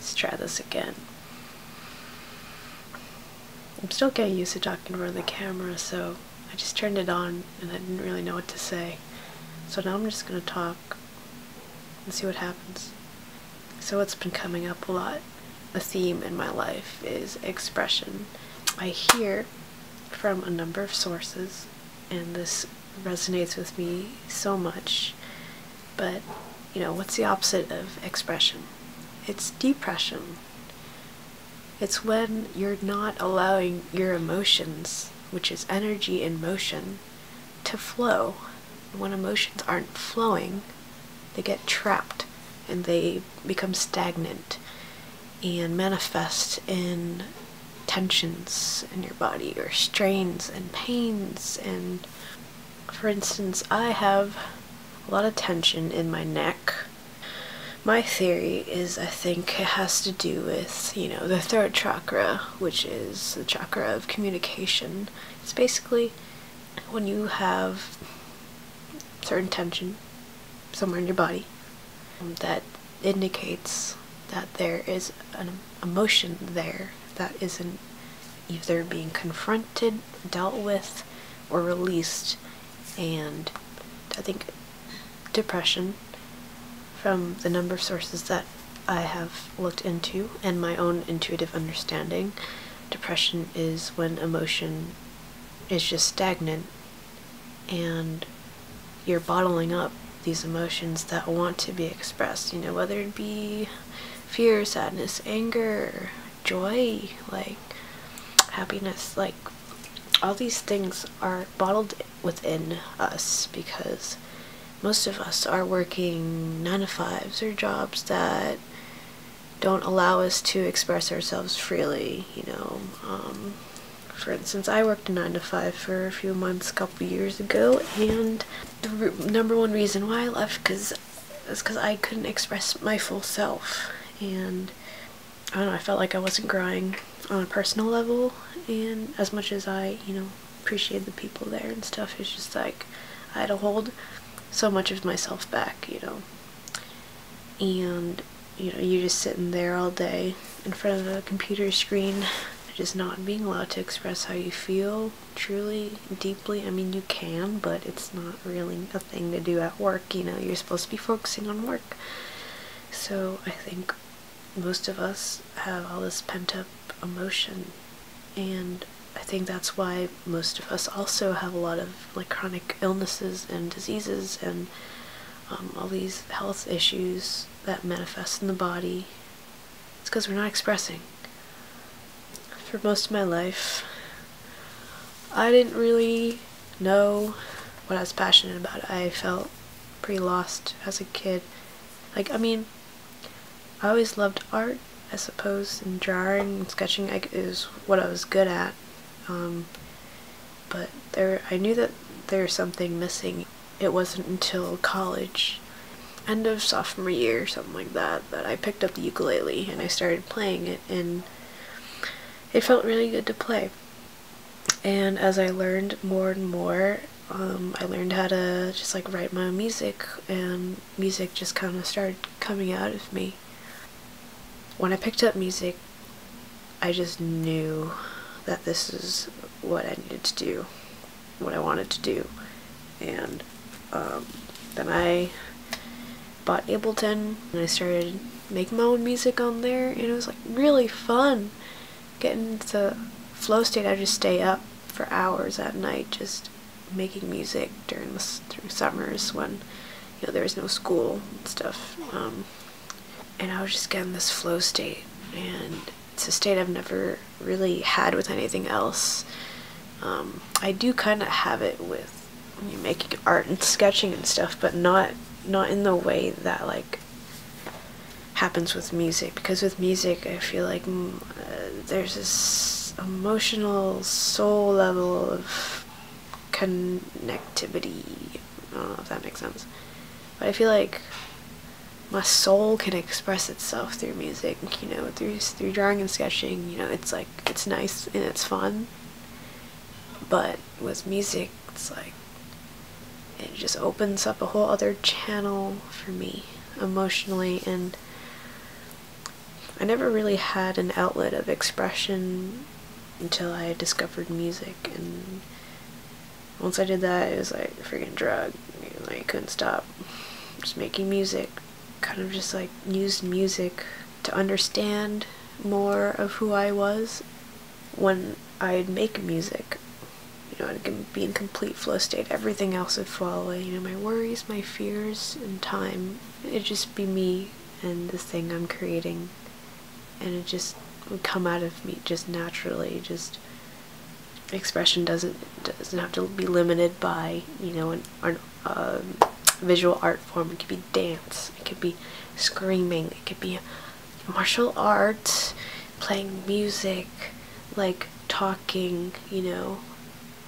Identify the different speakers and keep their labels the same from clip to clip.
Speaker 1: Let's try this again. I'm still getting used to talking in front of the camera, so I just turned it on and I didn't really know what to say. So now I'm just gonna talk and see what happens. So what's been coming up a lot, a theme in my life, is expression. I hear from a number of sources, and this resonates with me so much, but you know, what's the opposite of expression? It's depression. It's when you're not allowing your emotions, which is energy in motion, to flow. When emotions aren't flowing, they get trapped and they become stagnant and manifest in tensions in your body, or strains and pains. And for instance, I have a lot of tension in my neck. My theory is, I think it has to do with, you know, the third chakra, which is the chakra of communication. It's basically when you have certain tension somewhere in your body that indicates that there is an emotion there that isn't either being confronted, dealt with, or released. And I think depression, from the number of sources that I have looked into and my own intuitive understanding, depression is when emotion is just stagnant and you're bottling up these emotions that want to be expressed, you know, whether it be fear, sadness, anger, joy, like happiness, like all these things are bottled within us because most of us are working 9-to-5s or jobs that don't allow us to express ourselves freely, you know. For instance, I worked a 9-to-5 for a few months a couple years ago, and the number one reason why I left is because I couldn't express my full self. And I don't know, I felt like I wasn't growing on a personal level, and as much as I, you know, appreciate the people there and stuff, it's just like I had to hold so much of myself back, you know. And you know, you're just sitting there all day in front of a computer screen, just not being allowed to express how you feel truly, deeply. I mean, you can, but it's not really a thing to do at work, you know. You're supposed to be focusing on work. So I think most of us have all this pent-up emotion, and I think that's why most of us also have a lot of like chronic illnesses and diseases and all these health issues that manifest in the body. It's because we're not expressing. For most of my life, I didn't really know what I was passionate about. I felt pretty lost as a kid. Like, I mean, I always loved art, I suppose, and drawing and sketching is what I was good at. But I knew that there was something missing. It wasn't until college, end of sophomore year or something like that, that I picked up the ukulele and I started playing it, and it felt really good to play. And as I learned more and more, I learned how to just like write my own music, and music just kind of started coming out of me. When I picked up music, I just knew that this is what I needed to do, what I wanted to do. And then I bought Ableton and I started making my own music on there, and it was like really fun. Getting into the flow state, I just stay up for hours at night just making music through summers when, you know, there was no school and stuff. And I was just getting this flow state, and it's a state I've never really had with anything else. I do kind of have it with when you're making art and sketching and stuff, but not in the way that like happens with music. Because with music, I feel like there's this emotional soul level of connectivity. I don't know if that makes sense, but I feel like my soul can express itself through music, you know, through drawing and sketching. You know, it's like, it's nice and it's fun, but with music, it's like it just opens up a whole other channel for me emotionally. And I never really had an outlet of expression until I discovered music, and once I did that, it was like a freaking drug. You know, I couldn't stop just making music. Kind of just like used music to understand more of who I was. When I'd make music, you know, I'd be in complete flow state. Everything else would fall away. You know, my worries, my fears, and time. It'd just be me and this thing I'm creating, and it just would come out of me just naturally. Just expression doesn't have to be limited by, you know, an visual art form. It could be dance, it could be screaming, it could be martial arts, playing music, like talking, you know,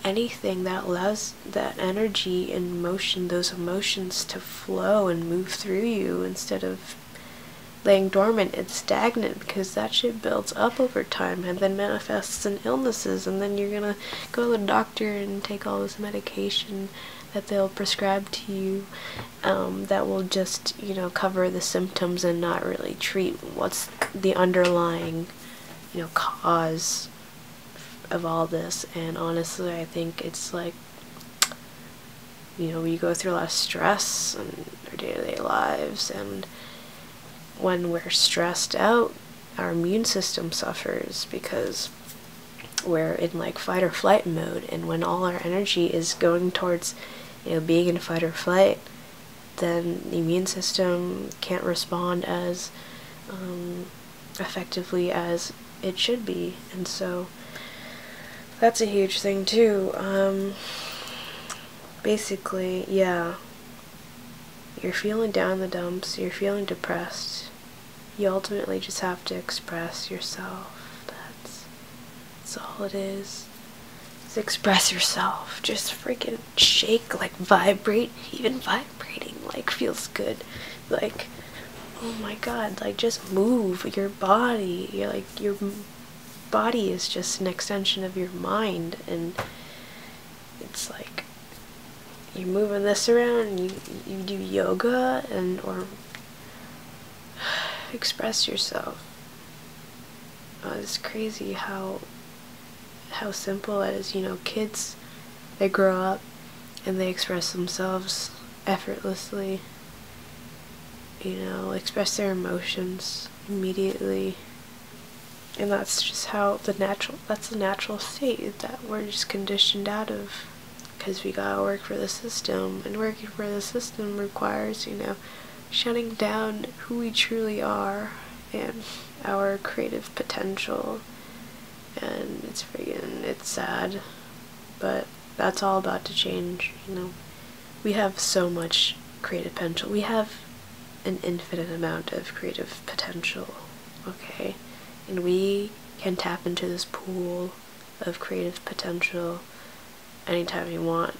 Speaker 1: anything that allows that energy and motion, those emotions to flow and move through you instead of laying dormant and stagnant, because that shit builds up over time and then manifests in illnesses, and then you're gonna go to the doctor and take all this medication that they'll prescribe to you, that will just, you know, cover the symptoms and not really treat what's the underlying, you know, cause of all this. And honestly, I think it's like, you know, we go through a lot of stress in our day-to-day lives, and when we're stressed out, our immune system suffers because we're in like fight or flight mode, and when all our energy is going towards, you know, being in fight or flight, then the immune system can't respond as effectively as it should be. And so that's a huge thing too. Basically, yeah, you're feeling down in the dumps, you're feeling depressed, you ultimately just have to express yourself. That's all it is. Just express yourself. Just freaking shake, like vibrate. Even vibrating like feels good. Like, oh my god, like just move your body. You're like, your body is just an extension of your mind, and it's like you're moving this around, you do yoga and or express yourself. It's crazy how simple it is. You know, kids, they grow up and they express themselves effortlessly, you know, express their emotions immediately, and that's just how that's the natural state that we're just conditioned out of, because we gotta work for the system, and working for the system requires, you know, shutting down who we truly are and our creative potential. And it's sad, but that's all about to change. You know, we have so much creative potential. We have an infinite amount of creative potential, okay? And we can tap into this pool of creative potential anytime we want,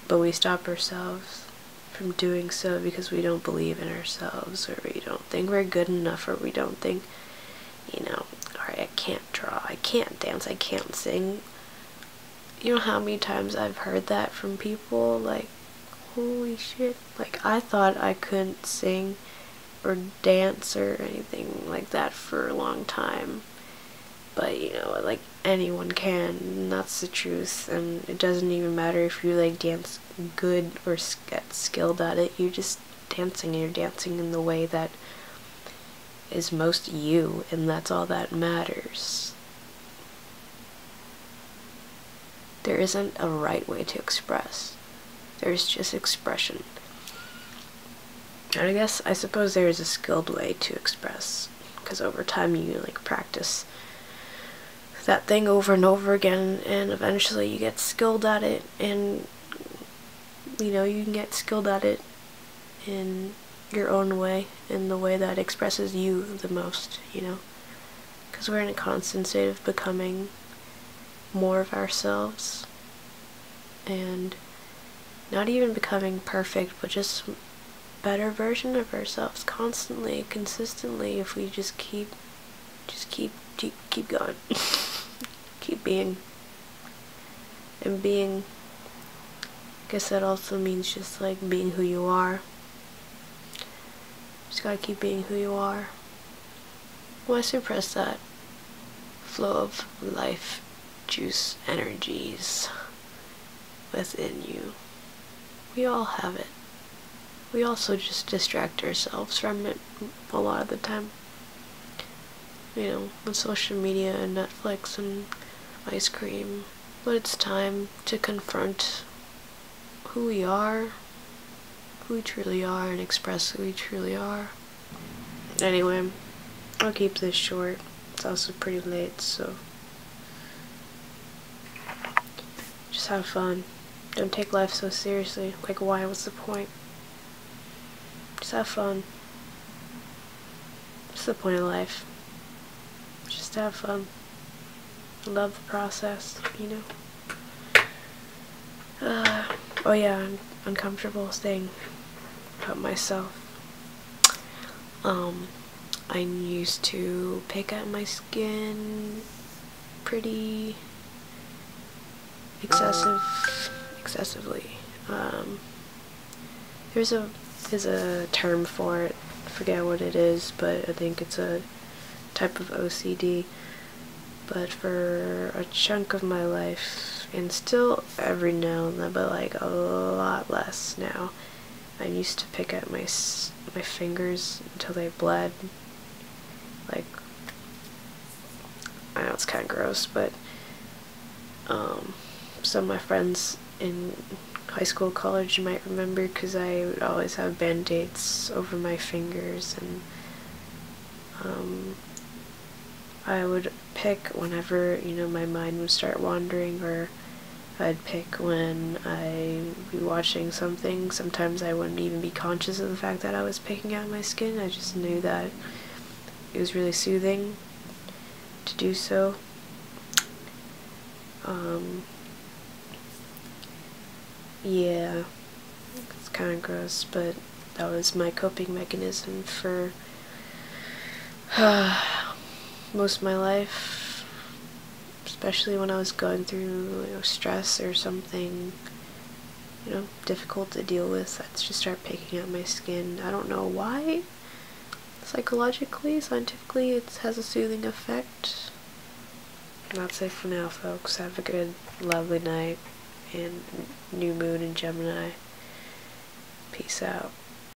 Speaker 1: but we stop ourselves from doing so because we don't believe in ourselves, or we don't think we're good enough, or we don't think, you know, alright, I can't draw, I can't dance, I can't sing. You know how many times I've heard that from people? Like, holy shit, like I thought I couldn't sing or dance or anything like that for a long time, but you know, like anyone can, and that's the truth. And it doesn't even matter if you like dance good or get skilled at it. You're just dancing, and you're dancing in the way that is most you, and that's all that matters. There isn't a right way to express. There's just expression. And I suppose there is a skilled way to express, because over time you like practice that thing over and over again, and eventually you get skilled at it, and you know, you can get skilled at it in your own way, in the way that expresses you the most, you know, because we're in a constant state of becoming more of ourselves, and not even becoming perfect, but just better version of ourselves constantly, consistently, if we just keep going. Keep being. And being, I guess that also means just like being who you are. Just gotta keep being who you are. Why suppress that flow of life juice energies within you? We all have it. We also just distract ourselves from it a lot of the time. You know, with social media and Netflix and ice cream. But it's time to confront who we are, who we truly are, and express who we truly are. Anyway, I'll keep this short. It's also pretty late, so just have fun. Don't take life so seriously. Like, why? What's the point? Just have fun. What's the point of life? Just to have fun. I love the process, you know? Oh yeah, I'm uncomfortable saying about myself. I used to pick at my skin pretty excessively. There's a term for it. I forget what it is, but I think it's a type of OCD. But for a chunk of my life, and still every now and then, but like a lot less now, I used to pick at my fingers until they bled. Like, I know it's kind of gross, but some of my friends in high school, college, you might remember, because I would always have band-aids over my fingers, and I would pick whenever, you know, my mind would start wandering, or I'd pick when I'd be watching something. Sometimes I wouldn't even be conscious of the fact that I was picking at my skin. I just knew that it was really soothing to do so. Yeah, it's kind of gross, but that was my coping mechanism for most of my life, especially when I was going through, you know, stress or something, you know, difficult to deal with. I'd just start picking at my skin. I don't know why. Psychologically, scientifically, it has a soothing effect. That's it for now, folks. Have a good, lovely night, and new moon in Gemini. Peace out.